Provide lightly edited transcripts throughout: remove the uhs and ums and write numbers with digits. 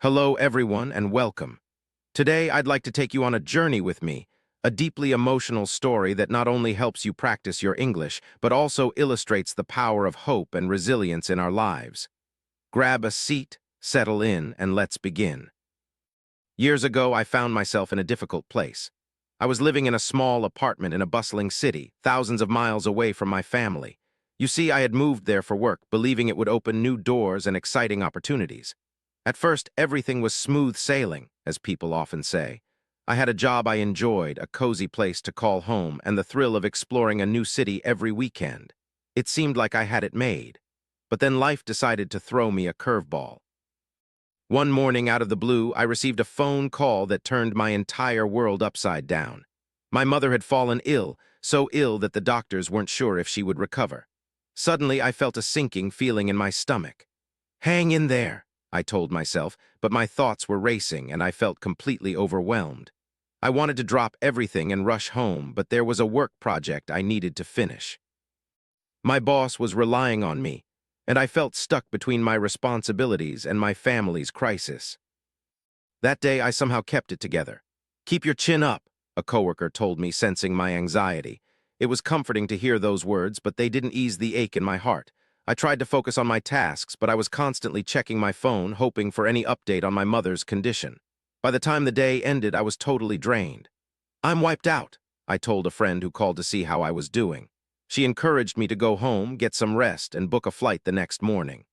Hello, everyone, and welcome. Today, I'd like to take you on a journey with me, a deeply emotional story that not only helps you practice your English, but also illustrates the power of hope and resilience in our lives. Grab a seat, settle in, and let's begin. Years ago, I found myself in a difficult place. I was living in a small apartment in a bustling city, thousands of miles away from my family. You see, I had moved there for work, believing it would open new doors and exciting opportunities. At first, everything was smooth sailing, as people often say. I had a job I enjoyed, a cozy place to call home, and the thrill of exploring a new city every weekend. It seemed like I had it made. But then life decided to throw me a curveball. One morning, out of the blue, I received a phone call that turned my entire world upside down. My mother had fallen ill, so ill that the doctors weren't sure if she would recover. Suddenly, I felt a sinking feeling in my stomach. "Hang in there," I told myself, but my thoughts were racing and I felt completely overwhelmed. I wanted to drop everything and rush home, but there was a work project I needed to finish. My boss was relying on me, and I felt stuck between my responsibilities and my family's crisis. That day, I somehow kept it together. "Keep your chin up," a coworker told me, sensing my anxiety. It was comforting to hear those words, but they didn't ease the ache in my heart. I tried to focus on my tasks, but I was constantly checking my phone, hoping for any update on my mother's condition. By the time the day ended, I was totally drained. "I'm wiped out," I told a friend who called to see how I was doing. She encouraged me to go home, get some rest, and book a flight the next morning.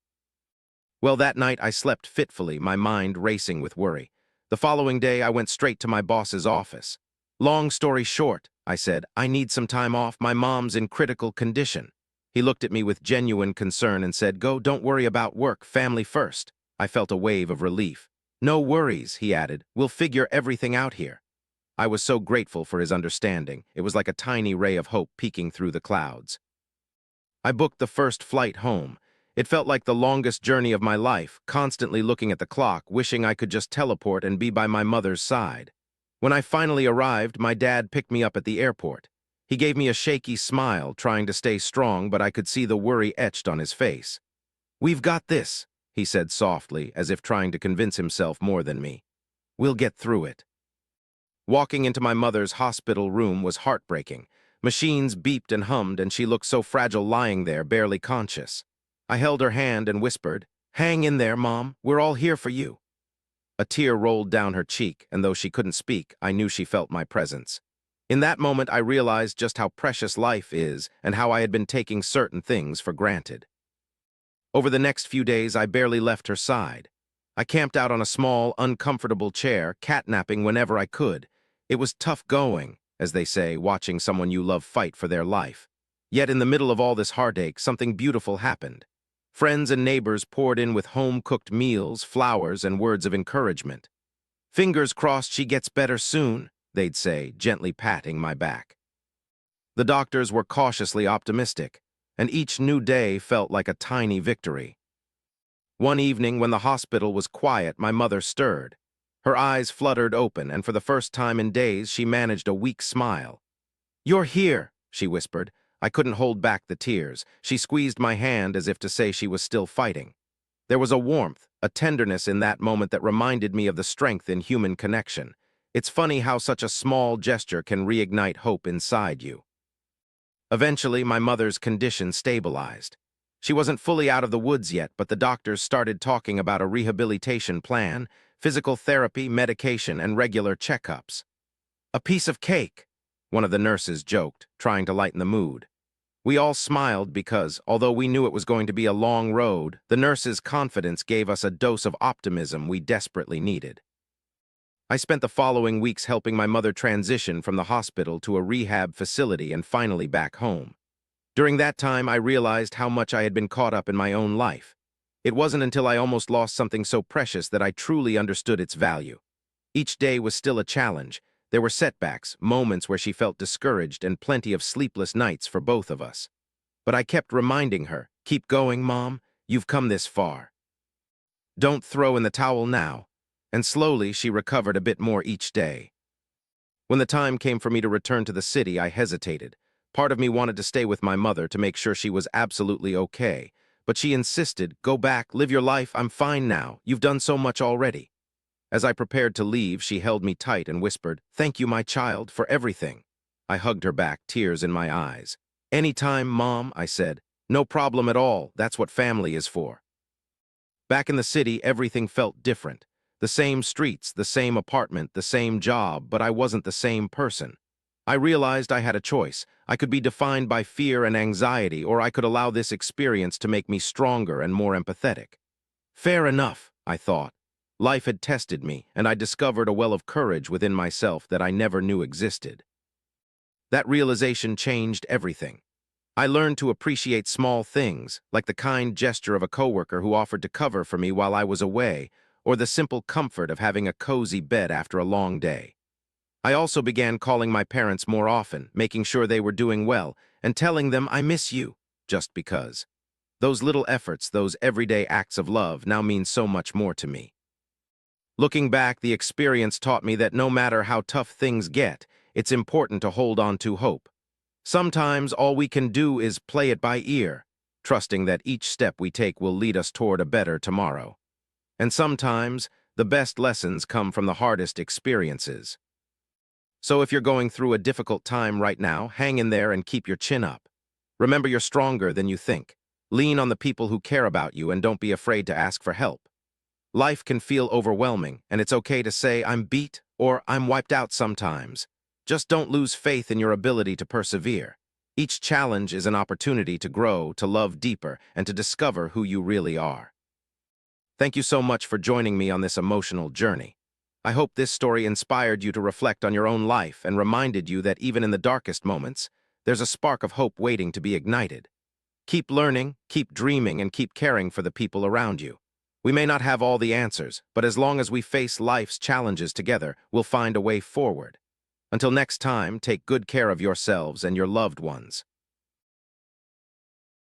Well, that night I slept fitfully, my mind racing with worry. The following day, I went straight to my boss's office. "Long story short," I said, "I need some time off. My mom's in critical condition." He looked at me with genuine concern and said, Don't worry about work, family first." I felt a wave of relief. "No worries," he added. "We'll figure everything out here." I was so grateful for his understanding. It was like a tiny ray of hope peeking through the clouds. I booked the first flight home. It felt like the longest journey of my life, constantly looking at the clock, wishing I could just teleport and be by my mother's side. When I finally arrived, my dad picked me up at the airport. He gave me a shaky smile, trying to stay strong, but I could see the worry etched on his face. "We've got this," he said softly, as if trying to convince himself more than me. "We'll get through it." Walking into my mother's hospital room was heartbreaking. Machines beeped and hummed, and she looked so fragile lying there, barely conscious. I held her hand and whispered, "Hang in there, Mom. We're all here for you." A tear rolled down her cheek, and though she couldn't speak, I knew she felt my presence. In that moment, I realized just how precious life is and how I had been taking certain things for granted. Over the next few days, I barely left her side. I camped out on a small, uncomfortable chair, catnapping whenever I could. It was tough going, as they say, watching someone you love fight for their life. Yet in the middle of all this heartache, something beautiful happened. Friends and neighbors poured in with home-cooked meals, flowers, and words of encouragement. "Fingers crossed she gets better soon," they'd say, gently patting my back. The doctors were cautiously optimistic, and each new day felt like a tiny victory. One evening, when the hospital was quiet, my mother stirred. Her eyes fluttered open, and for the first time in days, she managed a weak smile. "You're here," she whispered. I couldn't hold back the tears. She squeezed my hand as if to say she was still fighting. There was a warmth, a tenderness in that moment that reminded me of the strength in human connection. It's funny how such a small gesture can reignite hope inside you. Eventually, my mother's condition stabilized. She wasn't fully out of the woods yet, but the doctors started talking about a rehabilitation plan, physical therapy, medication, and regular checkups. "A piece of cake," one of the nurses joked, trying to lighten the mood. We all smiled because, although we knew it was going to be a long road, the nurses' confidence gave us a dose of optimism we desperately needed. I spent the following weeks helping my mother transition from the hospital to a rehab facility and finally back home. During that time, I realized how much I had been caught up in my own life. It wasn't until I almost lost something so precious that I truly understood its value. Each day was still a challenge. There were setbacks, moments where she felt discouraged, and plenty of sleepless nights for both of us. But I kept reminding her, "Keep going, Mom. You've come this far. Don't throw in the towel now." And slowly, she recovered a bit more each day. When the time came for me to return to the city, I hesitated. Part of me wanted to stay with my mother to make sure she was absolutely okay. But she insisted, "Go back, live your life, I'm fine now. You've done so much already." As I prepared to leave, she held me tight and whispered, "Thank you, my child, for everything." I hugged her back, tears in my eyes. "Anytime, Mom," I said. "No problem at all. That's what family is for." Back in the city, everything felt different. The same streets, the same apartment, the same job, but I wasn't the same person. I realized I had a choice. I could be defined by fear and anxiety, or I could allow this experience to make me stronger and more empathetic. Fair enough, I thought. Life had tested me, and I discovered a well of courage within myself that I never knew existed. That realization changed everything. I learned to appreciate small things, like the kind gesture of a coworker who offered to cover for me while I was away, or the simple comfort of having a cozy bed after a long day. I also began calling my parents more often, making sure they were doing well, and telling them I miss you, just because. Those little efforts, those everyday acts of love, now mean so much more to me. Looking back, the experience taught me that no matter how tough things get, it's important to hold on to hope. Sometimes all we can do is play it by ear, trusting that each step we take will lead us toward a better tomorrow. And sometimes, the best lessons come from the hardest experiences. So if you're going through a difficult time right now, hang in there and keep your chin up. Remember, you're stronger than you think. Lean on the people who care about you and don't be afraid to ask for help. Life can feel overwhelming, and it's okay to say, "I'm beat," or "I'm wiped out" sometimes. Just don't lose faith in your ability to persevere. Each challenge is an opportunity to grow, to love deeper, and to discover who you really are. Thank you so much for joining me on this emotional journey. I hope this story inspired you to reflect on your own life and reminded you that even in the darkest moments, there's a spark of hope waiting to be ignited. Keep learning, keep dreaming, and keep caring for the people around you. We may not have all the answers, but as long as we face life's challenges together, we'll find a way forward. Until next time, take good care of yourselves and your loved ones.